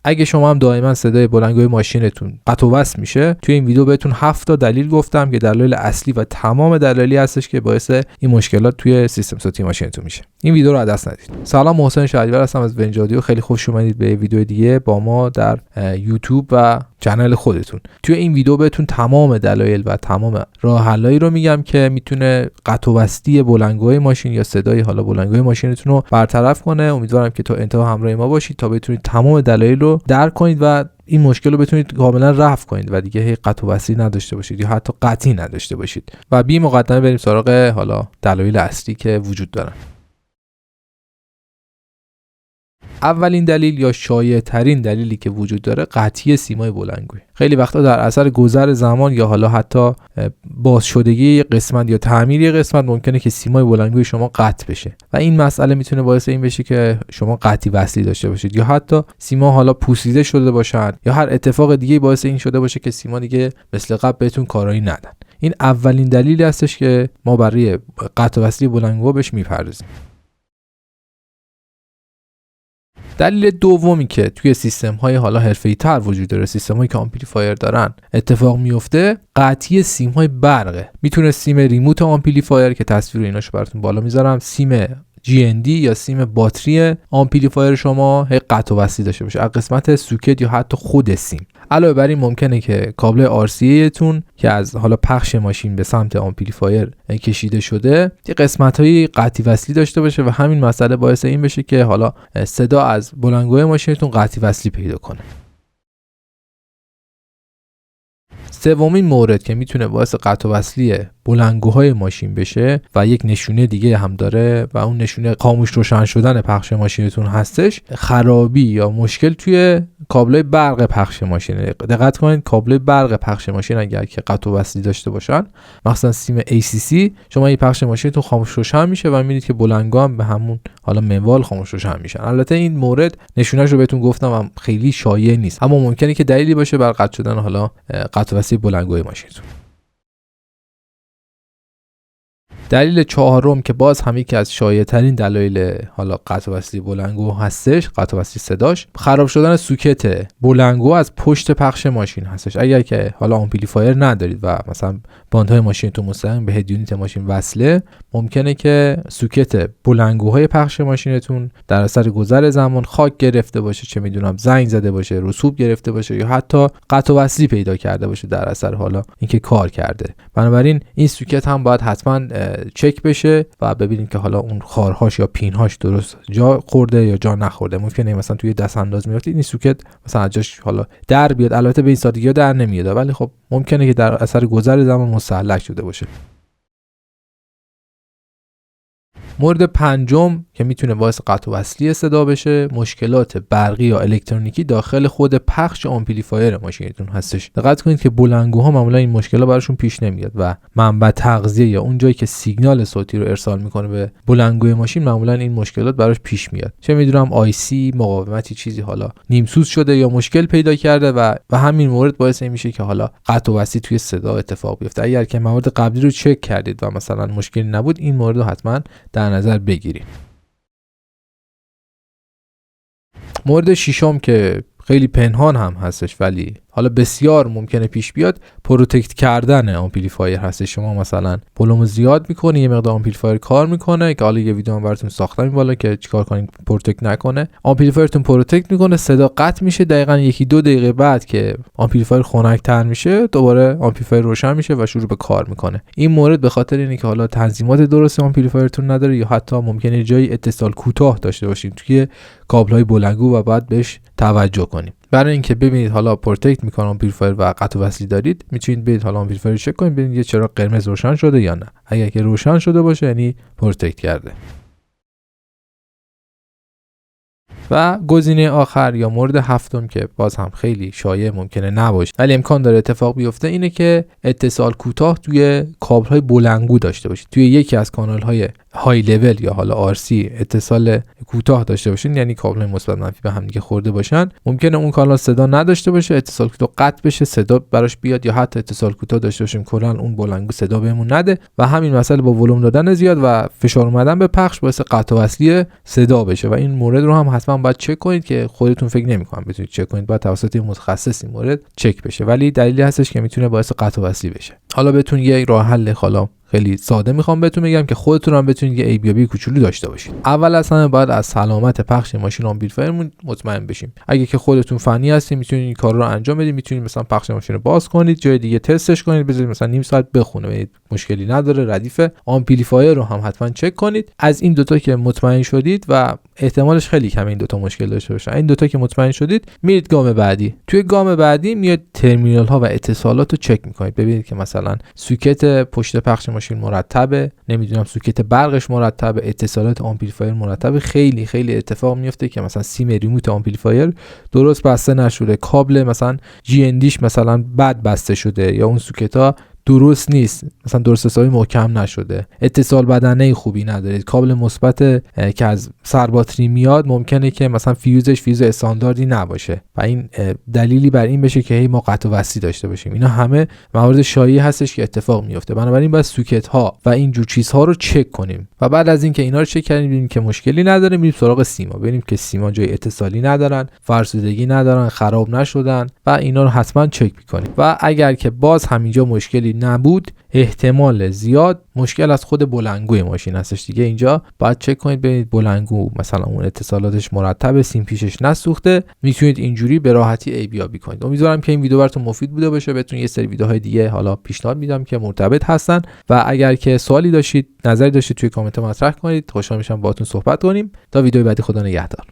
اگه شما هم دائما صدای بلندگوی ماشینتون قطع و وصل میشه، توی این ویدیو بهتون 7 تا دلیل گفتم که دلایل اصلی و تمام دلایلی هستش که باعث این مشکلات توی سیستم صوتی ماشینتون میشه. این ویدیو رو از دست ندید. سلام، محسن شهریور هستم از ونج رادیو. خیلی خوش اومدید به ویدیو دیگه با ما در یوتیوب و کانال خودتون. توی این ویدیو بهتون تمام دلایل و تمام راه حلایی رو میگم که میتونه قطع و وصلی بلندگوی ماشین یا صدای بلندگوی ماشینتون رو برطرف کنه. امیدوارم که تا انتها همراه ما باشید تا بتونید تمام دلایل رو درک کنید و این مشکل رو بتونید کاملا رفع کنید و دیگه قطع و وصلی نداشته باشید یا حتی قطعی نداشته باشید. و بی مقدمه بریم سراغ دلایل اصلی که وجود دارن. اولین دلیل یا شایع ترین دلیلی که وجود داره قطعی سیمای بلندگوی. خیلی وقتا در اثر گذر زمان یا حتی باز شدگی قسمت یا تعمیری قسمت ممکنه که سیمای بلندگوی شما قطع بشه و این مسئله میتونه باعث این بشه که شما قطعی وصلی داشته باشید یا حتی سیما پوسیده شده باشن یا هر اتفاق دیگه باعث این شده باشه که سیما دیگه مثل قبل بهتون کارایی ندن. این اولین دلیلی هستش که ما برای قطع و وصلی بلندگو بهش میپردازیم. دلیل دومی که توی سیستم های حرفه‌ای تر وجود داره، سیستم هایی که آمپلیفایر دارن اتفاق میفته، قطعی سیم های برقه. میتونه سیم ریموت آمپلیفایر که تصویر ایناشو براتون بالا میذارم، سیم GND یا سیم باتری آمپلیفایر شما قطع و وصلی داشته باشه از قسمت سوکت یا حتی خود سیم. علاوه بر این ممکنه که کابل RCA تون که از پخش ماشین به سمت آمپلیفایر کشیده شده یه قسمت‌های قطعی وصلی داشته باشه و همین مسئله باعث این بشه که صدا از بلندگوی ماشینتون قطعی وصلی پیدا کنه. سومین مورد که میتونه باعث قطع و وصلی بلندگوهای ماشین بشه و یک نشونه دیگه هم داره و اون نشونه خاموش روشن شدن پخش ماشینتون هستش، خرابی یا مشکل توی کابلای برق پخش ماشین. دقت کنید کابلای برق پخش ماشین اگر که قطع و وصلی داشته باشن، مثلا سیم ACC، شما این پخش ماشینتون خاموش روشن میشه و میبینید که بلندگو هم به همون منوال خاموش روشن میشن. البته این مورد نشونهش رو بهتون گفتم هم خیلی شایع نیست، اما ممکنه که دلیلی باشه بر قطع شدن قطع و وصلی بلندگوی ماشینتون. دلیل چهارم که باز هم یکی از شایع ترین دلایل قطع و وصلی بلندگو هستش، قطع و وصلی صداش، خراب شدن سوکت بلندگو از پشت پخش ماشین هستش. اگر که آمپلیفایر ندارید و مثلا باندهای ماشینتون مستقیم به هد یونیت ماشین وصله، ممکنه که سوکت بلندگوهای پخش ماشینتون در اثر گذر زمان خاک گرفته باشه، چه میدونم زنگ زده باشه، رسوب گرفته باشه یا حتی قطع و وصلی پیدا کرده باشه در اثر اینکه کار کرده. بنابراین این سوکت هم باید حتما چک بشه و ببینید که اون خارهاش یا پینهاش درست جا خورده یا جا نخورده. ممکنه مثلا توی دست انداز میافتید این سوکت مثلا جاش در بیاد، البته به این سادگی در نمیاد ولی ممکنه که در اثر گذر زمان مستهلک شده باشه. مورد پنجم که میتونه باعث قطع و وصلی صدا بشه، مشکلات برقی یا الکترونیکی داخل خود پخش آمپلیفایر ماشینتون هستش. دقت کنید که بلندگوها معمولا این مشکلات براشون پیش نمیاد و منبع تغذیه یا اون جایی که سیگنال صوتی رو ارسال میکنه به بلندگوی ماشین معمولا این مشکلات براش پیش میاد. چه میدونم IC مقاومتی چیزی نیمسوز شده یا مشکل پیدا کرده و همین مورد باعث میشه که قطع و وصلی توی صدا اتفاق بیفته. اگر که موارد قبلی رو چک کردید و مثلا مشکلی نبود، این مورد رو حتما در نظر بگیرید. مورد ششم که خیلی پنهان هم هستش ولی بسیار ممکنه پیش بیاد، پروتکت کردن آمپلیفایر هست. شما مثلا ولوم زیاد میکنه، یه مقدار آمپلیفایر کار میکنه که یه ویدیو هم براتون ساختم بالا که چیکار کنین پروتکت نکنه. آمپلیفایرتون پروتکت میکنه، صدا قطع میشه، دقیقاً 1-2 دقیقه بعد که آمپلیفایر خنک‌تر میشه دوباره آمپلیفایر روشن میشه و شروع به کار میکنه. این مورد به خاطر اینه که تنظیمات درست آمپلیفایرتون نداره یا حتی ممکنه جای اتصال کوتاه داشته باشین توی کابل‌های بلندگو و بعد بهش توجه کنیم. برای اینکه ببینید پروتکت میکنه آمپلیفایر و قطع و وصلی دارید، میتونید برید آمپلیفایر رو چک کنید ببینید یه چراغ قرمز روشن شده یا نه. اگر که روشن شده باشه یعنی پروتکت کرده. و گزینه آخر یا مورد هفتم که باز هم خیلی شایع ممکنه نباشه ولی امکان داره اتفاق بیفته، اینه که اتصال کوتاه توی کابل‌های بلندگو داشته باشید. توی یکی از کانال‌های های لول یا حالا RC اتصال کوتاه داشته باشین، یعنی کابل‌های مثبت منفی به هم دیگه خورده باشن، ممکنه اون کانال صدا نداشته باشه، اتصال کوتاه قطع بشه، صدا براش بیاد، یا حتی اتصال کوتاه داشته باشیم کلا اون بلندگو صدا بهمون نده و همین مسئله با ولوم دادن زیاد و فشار اومدن به پخش باعث قطع و وصلی صدا بشه. و این مورد رو هم حتما باید چک کنید که خودتون فکر نمی‌کنم بتونید چک کنید، باید توسط متخصص این مورد چک بشه، ولی دلیلی هستش که میتونه باعث قطع و وصلی بشه. حالا بهتون یه راه حل حالا خیلی ساده میخوام بهتون بگم که خودتون هم بتونید یه ABB کوچولو داشته باشید. اول از همه باید از سلامت پخش ماشین آمپلیفایرمون مطمئن بشیم. اگه که خودتون فنی هستید میتونید این کار رو انجام بدید، میتونید مثلا پخش ماشین رو باز کنید، جای دیگه تستش کنید، بذارید مثلا نیم ساعت بخونه، ببینید مشکلی نداره. ردیف آمپلیفایر رو هم حتما چک کنید. از این دوتا که مطمئن شدید و احتمالش خیلی کمه این دوتا مشکل داشته باشه، این دوتا که مطمئن شدید میرید گام بعدی. توی گام بعدی میاد ترمینال ها و اتصالات رو چک میکنید، ببینید که مثلا سوکت پشت پخش ماشین مرتبه، نمیدونم سوکت برقش مرتبه، اتصالات آمپلیفایر مرتبه. خیلی خیلی اتفاق میفته که مثلا سیم ریموت آمپلیفایر درست بسته نشده، کابل مثلا GNDش مثلا بد بسته شده، یا اون سوکت‌ها درست نیست، مثلا درست حسابی محکم نشده، اتصال بدنه خوبی ندارید، کابل مثبت که از سرباتری میاد ممکنه که مثلا فیوزش فیوز استانداردی نباشه و این دلیلی بر این بشه که ما قطع و وصلی داشته باشیم. اینا همه موارد شایع هستش که اتفاق میفته، بنابراین باید سوکت ها و این جور چیزها رو چک کنیم و بعد از اینکه اینا رو چک کردیم ببینیم که مشکلی نداره، میریم سراغ سیما، ببینیم که سیما جای اتصالی ندارن، فرسودگی ندارن، خراب نشدن و اینا رو حتما چک می‌کنیم. و اگر که باز همینجا مشکلی نبود، احتمال زیاد مشکل از خود بلندگوی ماشین هستش دیگه. اینجا باید چک کنید ببینید بلندگو مثلا اون اتصالاتش مرتبه، سیم پیشش نسوخته، میتونید اینجوری به راحتی ایبیابی کنید. امیدوارم که این ویدیو براتون مفید بوده باشه، بهتون یه سری ویدیوهای دیگه حالا پیشنهاد میدم که مرتبط هستن و اگر که سوالی داشتید، نظری داشتید توی کامنت مطرح کنید، خوشحال میشم باهاتون صحبت کنیم. تا ویدیو بعدی، خدا نگهدار.